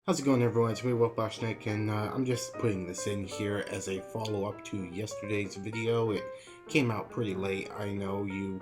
How's it going, everyone? It's me, Whiplashthesnake, and I'm just putting this in here as a follow-up to yesterday's video. It came out pretty late. I know you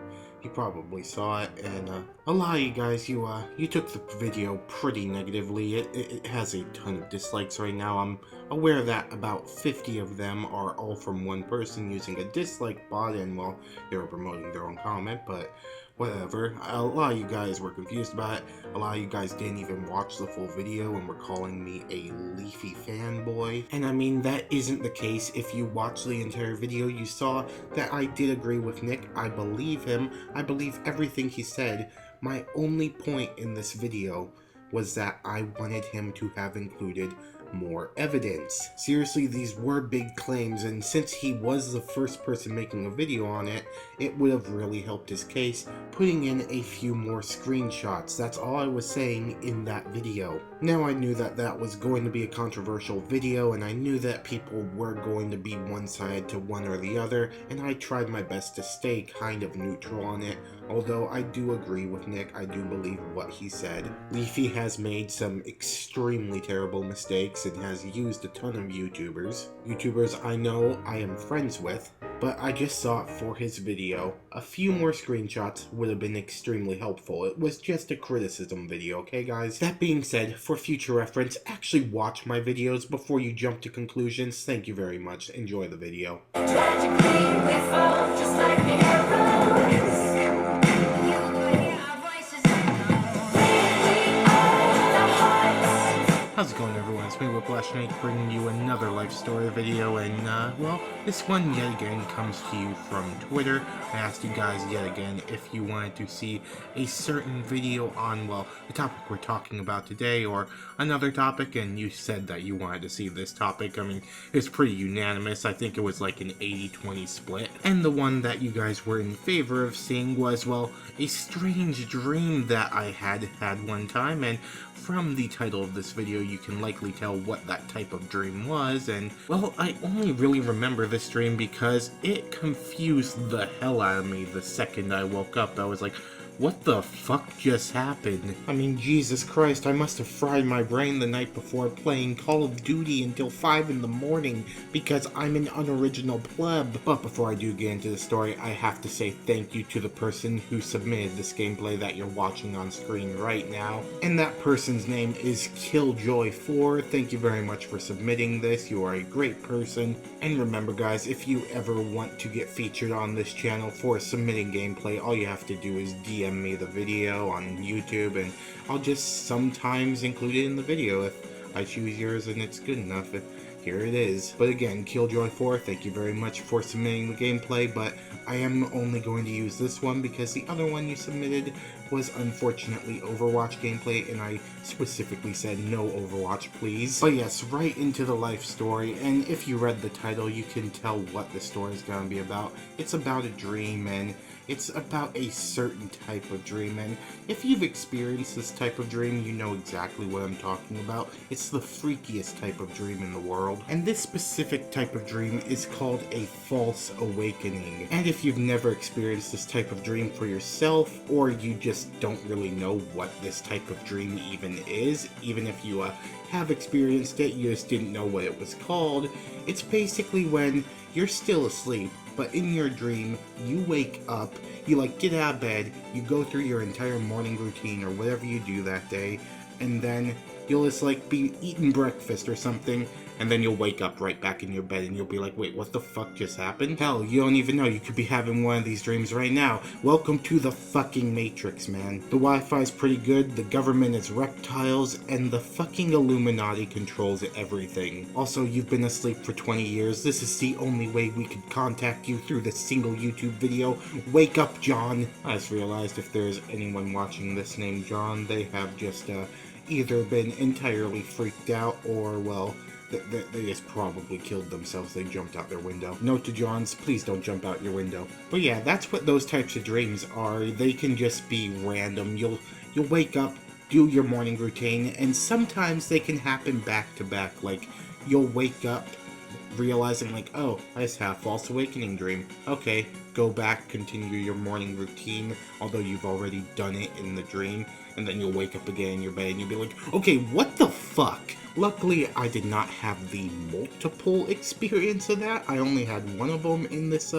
probably saw it, and a lot of you guys, you took the video pretty negatively. It has a ton of dislikes right now. I'm aware that about 50 of them are all from one person using a dislike bot, and well, they were promoting their own comment, but whatever. A lot of you guys were confused about it. A lot of you guys didn't even watch the full video and were calling me a Leafy fanboy. And I mean, that isn't the case. If you watched the entire video, you saw that I did agree with Nick. I believe him. I believe everything he said. My only point in this video was that I wanted him to have included more evidence. Seriously, these were big claims, and since he was the first person making a video on it, it would have really helped his case putting in a few more screenshots. That's all I was saying in that video. Now, I knew that that was going to be a controversial video, and I knew that people were going to be one-sided to one or the other, and I tried my best to stay kind of neutral on it. Although I do agree with Nick, I do believe what he said. Leafy has made some extremely terrible mistakes and has used a ton of YouTubers. YouTubers I know I am friends with, but I just thought for his video, a few more screenshots would have been extremely helpful. It was just a criticism video, okay guys? That being said, for future reference, actually watch my videos before you jump to conclusions. Thank you very much. Enjoy the video. How's it going, everyone? It's me, Whiplashthesnake, bringing you another life story video, and, well, this one yet again comes to you from Twitter. I asked you guys yet again if you wanted to see a certain video on, well, the topic we're talking about today, or another topic, and you said that you wanted to see this topic. I mean, it's pretty unanimous. I think it was like an 80-20 split, and the one that you guys were in favor of seeing was, well, a strange dream that I had one time, and from the title of this video, you can likely tell what that type of dream was, and, well, I only really remember this dream because it confused the hell out of me the second I woke up. I was like, what the fuck just happened? I mean, Jesus Christ, I must have fried my brain the night before playing Call of Duty until 5 in the morning because I'm an unoriginal pleb. But before I do get into the story, I have to say thank you to the person who submitted this gameplay that you're watching on screen right now. And that person's name is Killjoy4. Thank you very much for submitting this. You are a great person. And remember guys, if you ever want to get featured on this channel for submitting gameplay, all you have to do is DM me the video on YouTube, and I'll just sometimes include it in the video if I choose yours and it's good enough. Here it is. But again, Killjoy4, thank you very much for submitting the gameplay, but I am only going to use this one because the other one you submitted was unfortunately Overwatch gameplay, and I specifically said no Overwatch, please. But yes, right into the life story, and if you read the title, you can tell what the story is going to be about. It's about a dream, and it's about a certain type of dream, and if you've experienced this type of dream, you know exactly what I'm talking about. It's the freakiest type of dream in the world, and this specific type of dream is called a false awakening. And if you've never experienced this type of dream for yourself, or you just don't really know what this type of dream even is, even if you have experienced it, you just didn't know what it was called, it's basically when you're still asleep, but in your dream, you wake up, you get out of bed, you go through your entire morning routine or whatever you do that day, and then you'll just be eating breakfast or something, and then you'll wake up right back in your bed and you'll be like, wait, what the fuck just happened? Hell, you don't even know, you could be having one of these dreams right now. Welcome to the fucking Matrix, man. The Wi-Fi's pretty good, the government is reptiles, and the fucking Illuminati controls everything. Also, you've been asleep for 20 years, this is the only way we could contact you through this single YouTube video. Wake up, John! I just realized if there's anyone watching this named John, they have just, either been entirely freaked out, or, well, they just probably killed themselves. They jumped out their window. Note to Johns, please don't jump out your window. But yeah, that's what those types of dreams are. They can just be random. You'll wake up, do your morning routine, and sometimes they can happen back to back. You'll wake up realizing oh, I just had a false awakening dream. Okay, go back, continue your morning routine, although you've already done it in the dream. and then you'll wake up again in your bed and you'll be like, okay, what the fuck? Luckily, I did not have the multiple experience of that. I only had one of them in this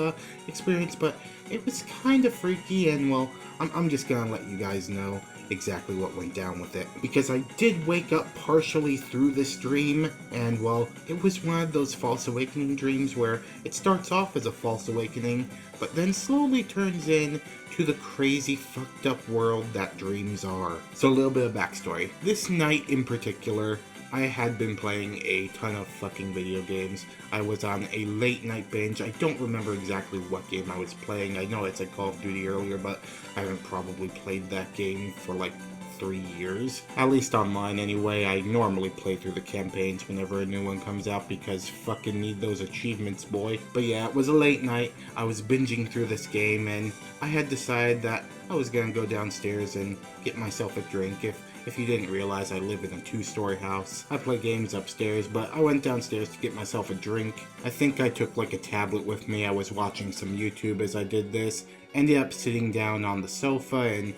experience, but it was kind of freaky, and well, I'm just gonna let you guys know exactly what went down with it, because I did wake up partially through this dream, and well, it was one of those false awakening dreams where it starts off as a false awakening, but then slowly turns into the crazy fucked up world that dreams are. So a little bit of backstory. This night in particular, I had been playing a ton of fucking video games. I was on a late night binge. I don't remember exactly what game I was playing. I know it said Call of Duty earlier, but I haven't probably played that game for like 3 years. At least online anyway. I normally play through the campaigns whenever a new one comes out because fucking need those achievements, boy. But yeah, it was a late night. I was binging through this game and I had decided that I was gonna go downstairs and get myself a drink. If you didn't realize, I live in a 2-story house. I play games upstairs, but I went downstairs to get myself a drink. I think I took like a tablet with me. I was watching some YouTube as I did this. Ended up sitting down on the sofa, and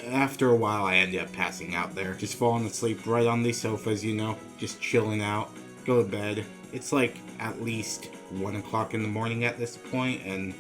after a while I ended up passing out there. Just falling asleep right on these sofas, you know, just chilling out. Go to bed. It's like at least 1 o'clock in the morning at this point, and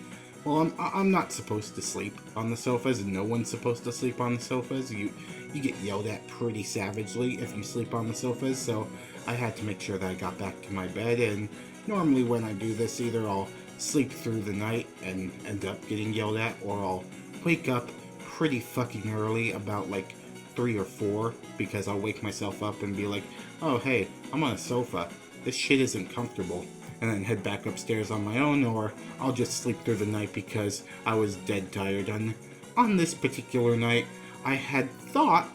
well, I'm not supposed to sleep on the sofas, and no one's supposed to sleep on the sofas. You get yelled at pretty savagely if you sleep on the sofas, so I had to make sure that I got back to my bed, and normally when I do this, either I'll sleep through the night and end up getting yelled at, or I'll wake up pretty fucking early, about like 3 or 4, because I'll wake myself up and be like, oh hey, I'm on a sofa, this shit isn't comfortable, and then head back upstairs on my own, or I'll just sleep through the night because I was dead tired. And on this particular night, I had thought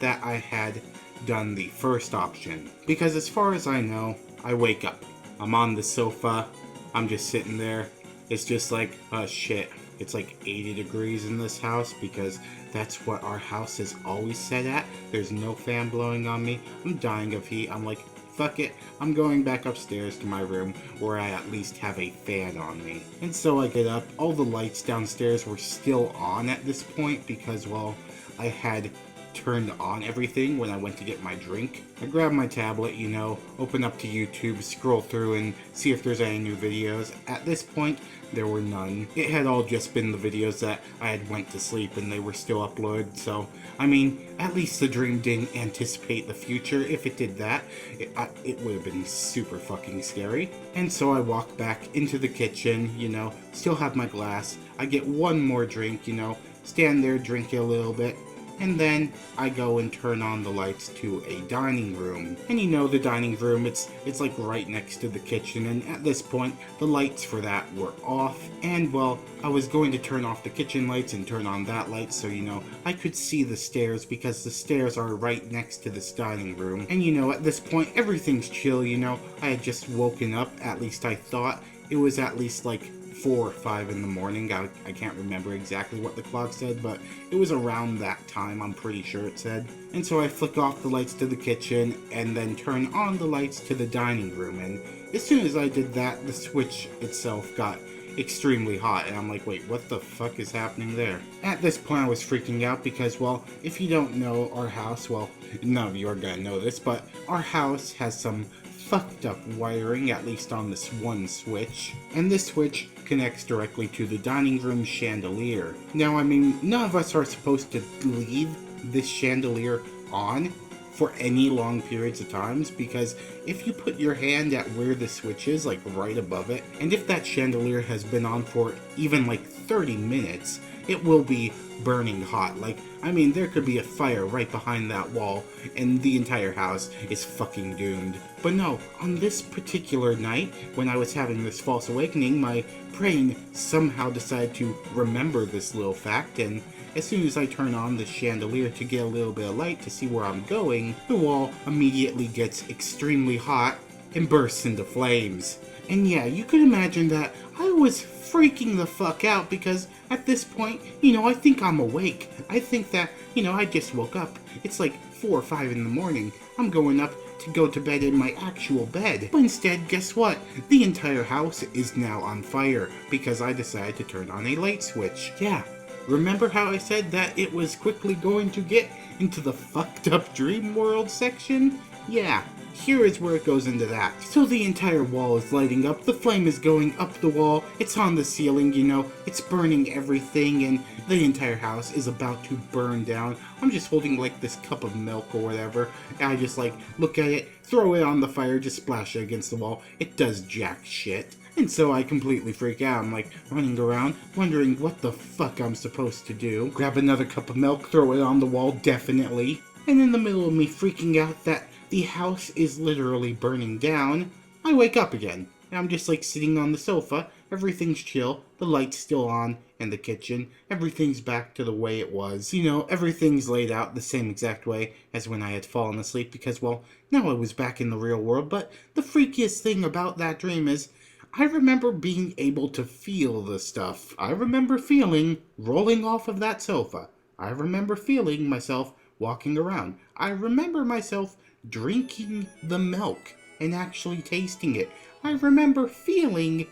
that I had done the first option, because as far as I know, I wake up, I'm on the sofa, I'm just sitting there, it's just like, oh shit, it's like 80 degrees in this house, because that's what our house is always set at. There's no fan blowing on me, I'm dying of heat. I'm like, fuck it, I'm going back upstairs to my room where I at least have a fan on me. And so I get up, all the lights downstairs were still on at this point because, well, I had turned on everything when I went to get my drink. I grab my tablet, you know, open up to YouTube, scroll through and see if there's any new videos. At this point, there were none. It had all just been the videos that I had went to sleep and they were still uploaded, so, I mean, at least the dream didn't anticipate the future. If it did that, it would have been super fucking scary. And so I walk back into the kitchen, you know, still have my glass. I get one more drink, you know, stand there, drink it a little bit, and then I go and turn on the lights to a dining room. And you know, the dining room, it's like right next to the kitchen, and at this point, the lights for that were off. And well, I was going to turn off the kitchen lights and turn on that light so, you know, I could see the stairs, because the stairs are right next to this dining room. And you know, at this point, everything's chill, you know, I had just woken up, at least I thought. It was at least like 4 or 5 in the morning. I can't remember exactly what the clock said, but it was around that time, I'm pretty sure it said. And so I flick off the lights to the kitchen and then turn on the lights to the dining room, and as soon as I did that, the switch itself got extremely hot, and I'm like, wait, what the fuck is happening there? At this point, I was freaking out because, well, if you don't know our house, well, none of you are gonna know this, but our house has some fucked up wiring, at least on this one switch, and this switch connects directly to the dining room chandelier. Now, I mean, none of us are supposed to leave this chandelier on for any long periods of times, because if you put your hand at where the switch is, like right above it, and if that chandelier has been on for even like 30 minutes, it will be burning hot. Like, I mean, there could be a fire right behind that wall and the entire house is fucking doomed. But no, on this particular night, when I was having this false awakening, my brain somehow decided to remember this little fact, and as soon as I turn on the chandelier to get a little bit of light to see where I'm going, the wall immediately gets extremely hot and bursts into flames. And yeah, you could imagine that I was freaking the fuck out, because at this point, you know, I think I'm awake. I think that, you know, I just woke up. It's like 4 or 5 in the morning. I'm going up to go to bed in my actual bed. But instead, guess what? The entire house is now on fire because I decided to turn on a light switch. Yeah, Remember how I said that it was quickly going to get into the fucked up dream world section? Yeah, here is where it goes into that. So the entire wall is lighting up, the flame is going up the wall, it's on the ceiling, you know, it's burning everything, and the entire house is about to burn down. I'm just holding like this cup of milk or whatever, and I just like look at it, throw it on the fire, just splash it against the wall. It does jack shit. And so I completely freak out. I'm like running around, wondering what the fuck I'm supposed to do. Grab another cup of milk, throw it on the wall, definitely. And in the middle of me freaking out that the house is literally burning down, I wake up again. And I'm just like sitting on the sofa, everything's chill, the light's still on in the kitchen, everything's back to the way it was. You know, everything's laid out the same exact way as when I had fallen asleep because, well, now I was back in the real world. But the freakiest thing about that dream is, I remember being able to feel the stuff. I remember feeling rolling off of that sofa. I remember feeling myself walking around. I remember myself drinking the milk and actually tasting it. I remember feeling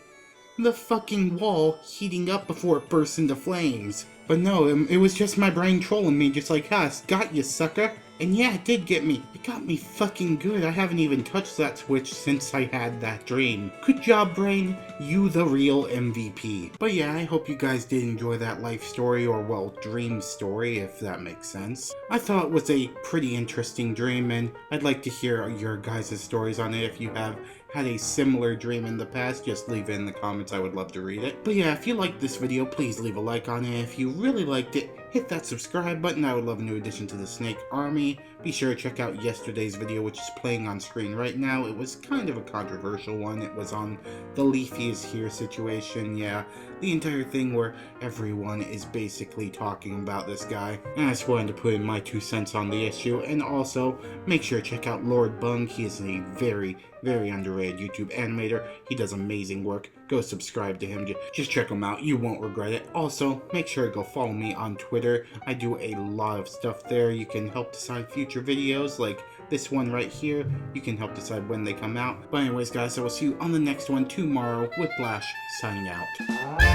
the fucking wall heating up before it burst into flames. But no, it was just my brain trolling me, just like, ha, got you, sucker. And yeah, it did get me. It got me fucking good. I haven't even touched that switch since I had that dream. Good job, brain. You the real MVP. But yeah, I hope you guys did enjoy that life story, or well, dream story, if that makes sense. I thought it was a pretty interesting dream, and I'd like to hear your guys' stories on it. If you have had a similar dream in the past, just leave it in the comments. I would love to read it. But yeah, if you liked this video, please leave a like on it. If you really liked it, hit that subscribe button. I would love a new addition to the Snake Army. Be sure to check out yesterday's video, which is playing on screen right now. It was kind of a controversial one. It was on the LeafyIsHere situation. Yeah, the entire thing where everyone is basically talking about this guy. And I just wanted to put in my 2 cents on the issue. And also, make sure to check out Lord Bung. He is a very underrated YouTube animator. He does amazing work. Go subscribe to him. Just check him out. You won't regret it. Also, make sure to go follow me on Twitter. I do a lot of stuff there. You can help decide future videos like this one right here. You can help decide when they come out. But anyways, guys, I will see you on the next one tomorrow. Whiplash, signing out.